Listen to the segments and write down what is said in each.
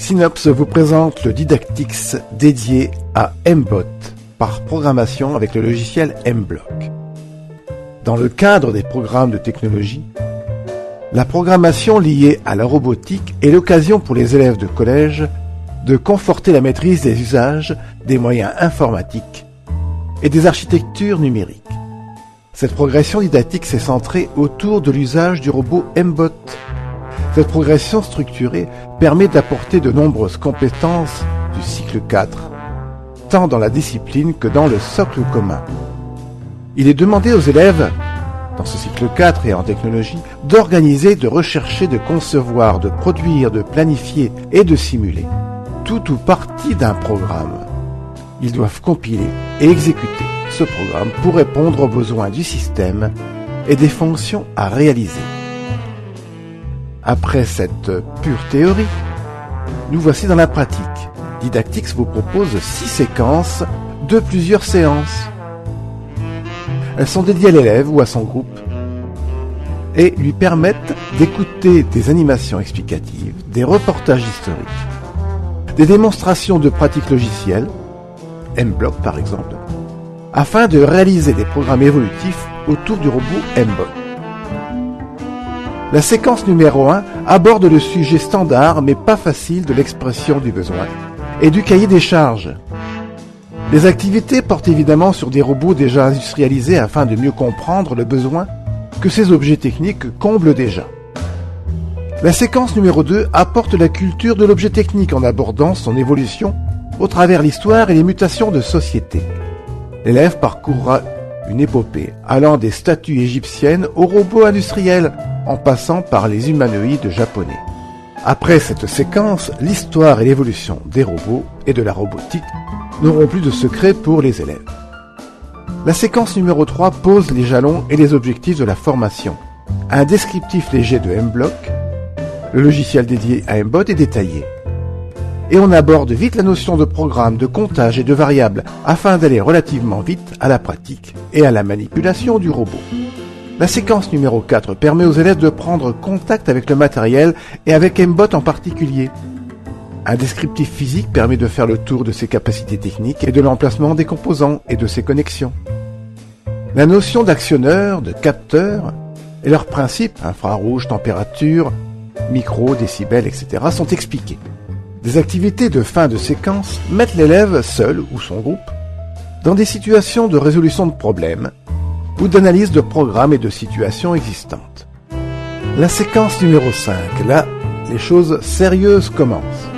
Synops vous présente le Didactix dédié à Mbot par programmation avec le logiciel Mblock. Dans le cadre des programmes de technologie, la programmation liée à la robotique est l'occasion pour les élèves de collège de conforter la maîtrise des usages, des moyens informatiques et des architectures numériques. Cette progression didactique s'est centrée autour de l'usage du robot Mbot. Cette progression structurée permet d'apporter de nombreuses compétences du cycle 4, tant dans la discipline que dans le socle commun. Il est demandé aux élèves, dans ce cycle 4 et en technologie, d'organiser, de rechercher, de concevoir, de produire, de planifier et de simuler tout ou partie d'un programme. Ils doivent compiler et exécuter ce programme pour répondre aux besoins du système et des fonctions à réaliser. Après cette pure théorie, nous voici dans la pratique. Didactix vous propose 6 séquences de plusieurs séances. Elles sont dédiées à l'élève ou à son groupe et lui permettent d'écouter des animations explicatives, des reportages historiques, des démonstrations de pratiques logicielles, Mblock par exemple, afin de réaliser des programmes évolutifs autour du robot Mbot. La séquence numéro 1 aborde le sujet standard mais pas facile de l'expression du besoin et du cahier des charges. Les activités portent évidemment sur des robots déjà industrialisés afin de mieux comprendre le besoin que ces objets techniques comblent déjà. La séquence numéro 2 apporte la culture de l'objet technique en abordant son évolution au travers l'histoire et les mutations de société. L'élève parcourra une épopée allant des statues égyptiennes aux robots industriels, en passant par les humanoïdes japonais. Après cette séquence, l'histoire et l'évolution des robots et de la robotique n'auront plus de secret pour les élèves. La séquence numéro 3 pose les jalons et les objectifs de la formation. Un descriptif léger de Mblock, le logiciel dédié à Mbot, est détaillé. Et on aborde vite la notion de programme, de comptage et de variables afin d'aller relativement vite à la pratique et à la manipulation du robot. La séquence numéro 4 permet aux élèves de prendre contact avec le matériel et avec Mbot en particulier. Un descriptif physique permet de faire le tour de ses capacités techniques et de l'emplacement des composants et de ses connexions. La notion d'actionneur, de capteur et leurs principes, infrarouge, température, micro, décibels, etc. sont expliqués. Des activités de fin de séquence mettent l'élève seul ou son groupe dans des situations de résolution de problèmes ou d'analyse de programmes et de situations existantes. La séquence numéro 5, là, les choses sérieuses commencent.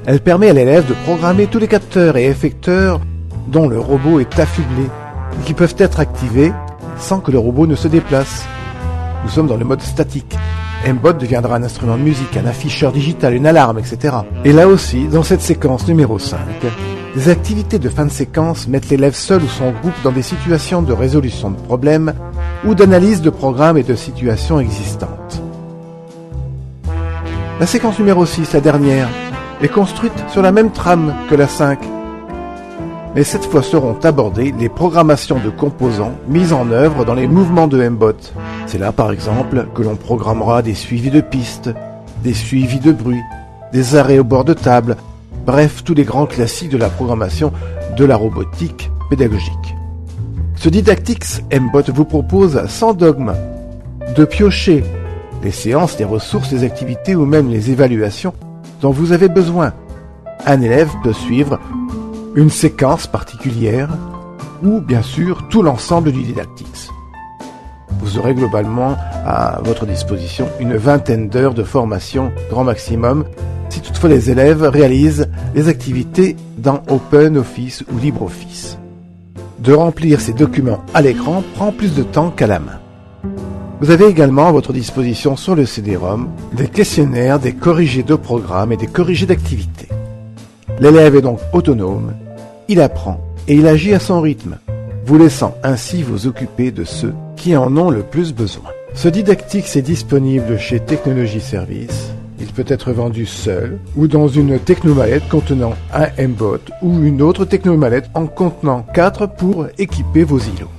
Elle permet à l'élève de programmer tous les capteurs et effecteurs dont le robot est affublé et qui peuvent être activés sans que le robot ne se déplace. Nous sommes dans le mode statique. Mbot deviendra un instrument de musique, un afficheur digital, une alarme, etc. Et là aussi, dans cette séquence numéro 5, des activités de fin de séquence mettent l'élève seul ou son groupe dans des situations de résolution de problèmes ou d'analyse de programmes et de situations existantes. La séquence numéro 6, la dernière, est construite sur la même trame que la 5. Mais cette fois seront abordées les programmations de composants mises en œuvre dans les mouvements de Mbot. C'est là par exemple que l'on programmera des suivis de pistes, des suivis de bruit, des arrêts au bord de table, bref tous les grands classiques de la programmation de la robotique pédagogique. Ce Didactix Mbot vous propose sans dogme de piocher les séances, les ressources, les activités ou même les évaluations dont vous avez besoin. Un élève peut suivre une séquence particulière ou bien sûr tout l'ensemble du Didactix. Vous aurez globalement à votre disposition une vingtaine d'heures de formation grand maximum si toutefois les élèves réalisent les activités dans OpenOffice ou LibreOffice. De remplir ces documents à l'écran prend plus de temps qu'à la main. Vous avez également à votre disposition sur le CD-ROM des questionnaires, des corrigés de programmes et des corrigés d'activités. L'élève est donc autonome, il apprend et il agit à son rythme, vous laissant ainsi vous occuper de ceux qui en ont le plus besoin. Ce Didactix est disponible chez Technologie Service. Il peut être vendu seul ou dans une technomallette contenant un Mbot ou une autre technomallette en contenant 4 pour équiper vos îlots.